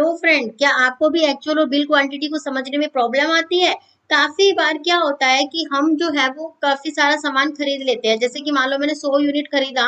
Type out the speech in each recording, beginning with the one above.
Hello friend, क्या आपको भी एक्चुअल और बिल क्वांटिटी को समझने में प्रॉब्लम आती है? काफी बार क्या होता है कि हम जो है वो काफी सारा सामान खरीद लेते हैं। जैसे कि मान लो मैंने 100 यूनिट खरीदा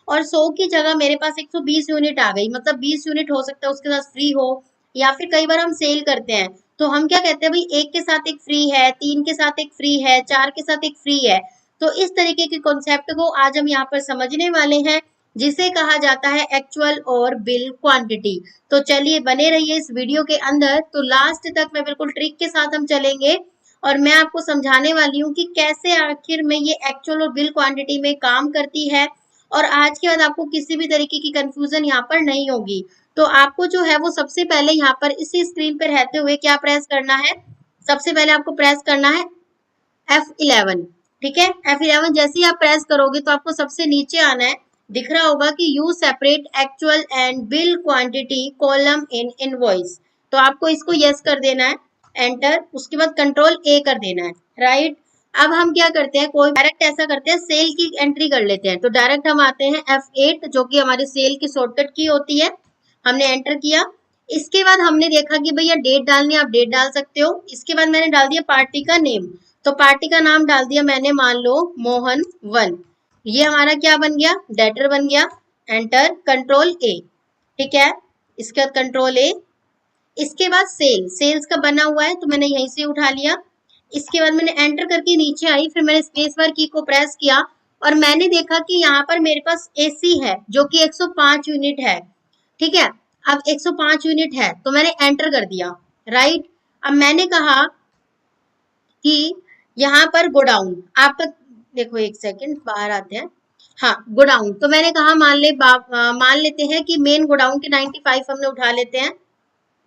और 100 की जगह मेरे पास 120 यूनिट आ गई। मतलब 20 यूनिट हो सकता है उसके साथ फ्री हो, या फिर कई बार हम सेल करते हैं तो हम क्या कहते हैं, भाई एक के साथ एक फ्री है, 3 के साथ एक फ्री है, 4 के साथ एक फ्री है। तो इस तरीके के कॉन्सेप्ट को आज हम यहाँ पर समझने वाले हैं, जिसे कहा जाता है एक्चुअल और बिल क्वांटिटी। तो चलिए बने रहिए इस वीडियो के अंदर, तो लास्ट तक मैं बिल्कुल ट्रिक के साथ हम चलेंगे और मैं आपको समझाने वाली हूँ कि कैसे आखिर में ये एक्चुअल और बिल क्वांटिटी में काम करती है। और आज के बाद आपको किसी भी तरीके की कंफ्यूजन यहाँ पर नहीं होगी। तो आपको जो है वो सबसे पहले यहाँ पर इसी स्क्रीन पर रहते हुए क्या प्रेस करना है, सबसे पहले आपको प्रेस करना है F11। ठीक है, F11 जैसे ही आप प्रेस करोगे तो आपको सबसे नीचे आना है, दिख रहा होगा कि you separate actual and bill quantity column in invoice. तो आपको इसको यस कर देना है, एंटर, उसके बाद कंट्रोल ए कर देना है, राइट। अब हम क्या करते हैं, कोई डायरेक्ट ऐसा करते हैं, सेल की एंट्री कर लेते हैं। तो डायरेक्ट हम आते हैं F8 जो कि हमारी सेल की शॉर्टकट की होती है, हमने एंटर किया। इसके बाद हमने देखा कि भैया डेट डालनी है, आप डेट डाल सकते हो। इसके बाद मैंने डाल दिया पार्टी का नेम, तो पार्टी का नाम डाल दिया मैंने, मान लो मोहन 1। ये हमारा क्या बन गया, डेटर बन गया, एंटर, कंट्रोल ए। ठीक है, इसके बाद कंट्रोल ए। इसके बाद सेल्स का बना हुआ है तो मैंने यहीं से उठा लिया। इसके बाद मैंने एंटर करके नीचे आई, फिर मैंने स्पेस बार की को प्रेस किया और मैंने देखा कि यहाँ पर मेरे पास एसी है जो कि 105 यूनिट है। ठीक है, अब 105 यूनिट है तो मैंने एंटर कर दिया, राइट। अब मैंने कहा कि यहाँ पर गोडाउन आपका, देखो एक सेकंड बाहर आते हैं, हाँ गोडाउन। तो मैंने कहा मान लेते हैं कि मेन गोडाउन के 95 हमने उठा लेते हैं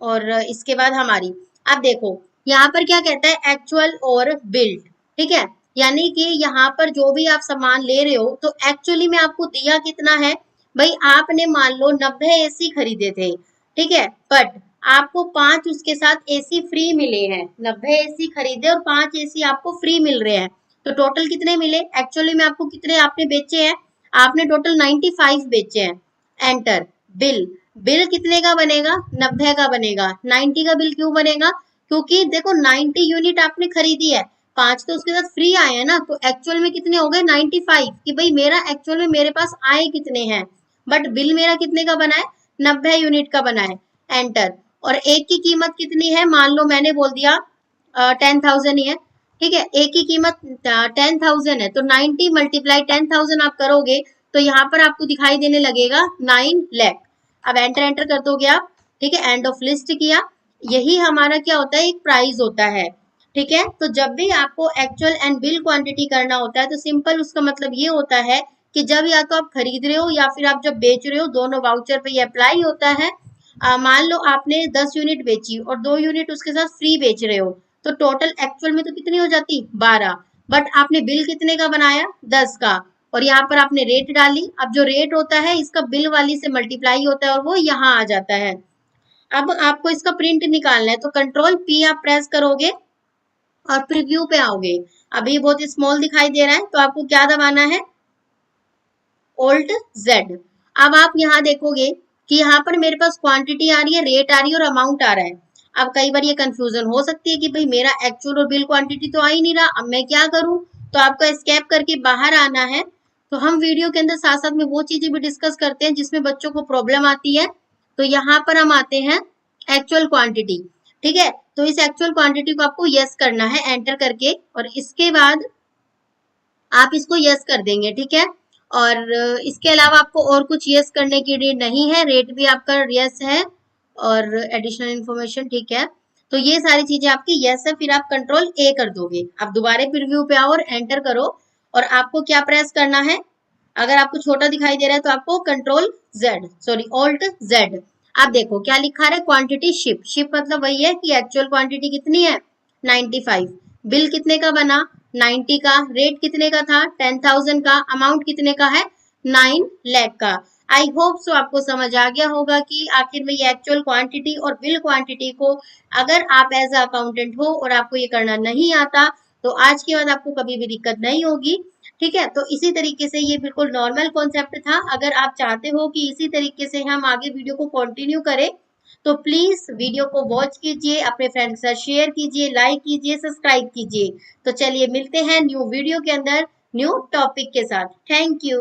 और इसके बाद हमारी, अब देखो यहाँ पर क्या कहता है, एक्चुअल और बिल्ड। ठीक है, यानी कि यहाँ पर जो भी आप सामान ले रहे हो तो एक्चुअली में आपको दिया कितना है, भाई आपने मान लो 90 एसी खरीदे थे। ठीक है, बट आपको 5 उसके साथ एसी फ्री मिले हैं। 90 एसी खरीदे और 5 एसी आपको फ्री मिल रहे हैं, तो टोटल कितने मिले, एक्चुअली में आपको कितने आपने बेचे हैं, आपने टोटल 95 बेचे हैं। एंटर, बिल, बिल कितने का बनेगा, 90 का बनेगा। 90 का बिल क्यों बनेगा, क्योंकि देखो 90 यूनिट आपने खरीदी है, 5 तो उसके साथ फ्री आए हैं ना, तो एक्चुअल में कितने हो गए 95, कि भाई मेरा एक्चुअल में मेरे पास आए कितने हैं, बट बिल मेरा कितने का बना है, 90 यूनिट का बना है। एंटर, और एक की कीमत कितनी है, मान लो मैंने बोल दिया 10,000 ही है। ठीक है, एक की कीमत 10,000 है, तो 90 मल्टीप्लाई 10,000 आप करोगे तो यहाँ पर आपको दिखाई देने लगेगा 9 लाख। अब एंटर एंटर कर दोगे आप। ठीक है, एंड ऑफ लिस्ट किया। यही हमारा क्या होता है, एक प्राइस होता है। ठीक है, तो जब भी आपको एक्चुअल एंड बिल क्वांटिटी करना होता है तो सिंपल उसका मतलब ये होता है कि जब या तो आप खरीद रहे हो या फिर आप जब बेच रहे हो, दोनों वाउचर पे ये अप्लाई होता है। मान लो आपने 10 यूनिट बेची और 2 यूनिट उसके साथ फ्री बेच रहे हो, तो टोटल एक्चुअल में तो कितनी हो जाती, 12, बट आपने बिल कितने का बनाया, 10 का, और यहाँ पर आपने रेट डाली। अब जो रेट होता है इसका बिल वाली से मल्टीप्लाई होता है और वो यहाँ आ जाता है। अब आपको इसका प्रिंट निकालना है तो कंट्रोल पी आप प्रेस करोगे और प्रीव्यू पे आओगे। अभी बहुत स्मॉल दिखाई दे रहा है तो आपको क्या दबाना है, Alt Z। अब आप यहाँ देखोगे कि यहाँ पर मेरे पास क्वांटिटी आ रही है, रेट आ रही है और अमाउंट आ रहा है। अब कई बार ये कंफ्यूजन हो सकती है कि भाई मेरा एक्चुअल और बिल क्वांटिटी तो आ ही नहीं रहा, अब मैं क्या करूं, तो आपको एस्केप करके बाहर आना है। तो हम वीडियो के अंदर साथ साथ में वो चीजें भी डिस्कस करते हैं जिसमें बच्चों को प्रॉब्लम आती है। तो यहाँ पर हम आते हैं एक्चुअल क्वांटिटी। ठीक है, तो इस एक्चुअल क्वांटिटी को आपको यस करना है एंटर करके, और इसके बाद आप इसको यस कर देंगे। ठीक है, और इसके अलावा आपको और कुछ यस करने की नीड नहीं है, रेट भी आपका यस है और एडिशनल इन्फॉर्मेशन। ठीक है, तो ये सारी चीजें आपकी यस है, फिर आप कंट्रोल ए कर दोगे। आप दोबारा प्रीव्यू पे आओ और एंटर करो, और आपको क्या प्रेस करना है, अगर आपको छोटा दिखाई दे रहा है तो आपको control Z, sorry alt Z. आप देखो क्या लिखा है, क्वांटिटी शिप, शिप मतलब वही है कि एक्चुअल क्वांटिटी कितनी है 95, बिल कितने का बना 90 का, रेट कितने का था 10,000 का, अमाउंट कितने का है 9 लाख का। आई होप सो आपको समझ आ गया होगा कि आखिर में ये एक्चुअल क्वांटिटी और बिल क्वांटिटी को अगर आप एज अ अकाउंटेंट हो और आपको ये करना नहीं आता तो आज के बाद आपको कभी भी दिक्कत नहीं होगी। ठीक है, तो इसी तरीके से ये बिल्कुल नॉर्मल कॉन्सेप्ट था। अगर आप चाहते हो कि इसी तरीके से हम आगे वीडियो को कंटिन्यू करें तो प्लीज वीडियो को वॉच कीजिए, अपने फ्रेंड के साथ शेयर कीजिए, लाइक कीजिए, सब्सक्राइब कीजिए। तो चलिए मिलते हैं न्यू वीडियो के अंदर न्यू टॉपिक के साथ। Thank you.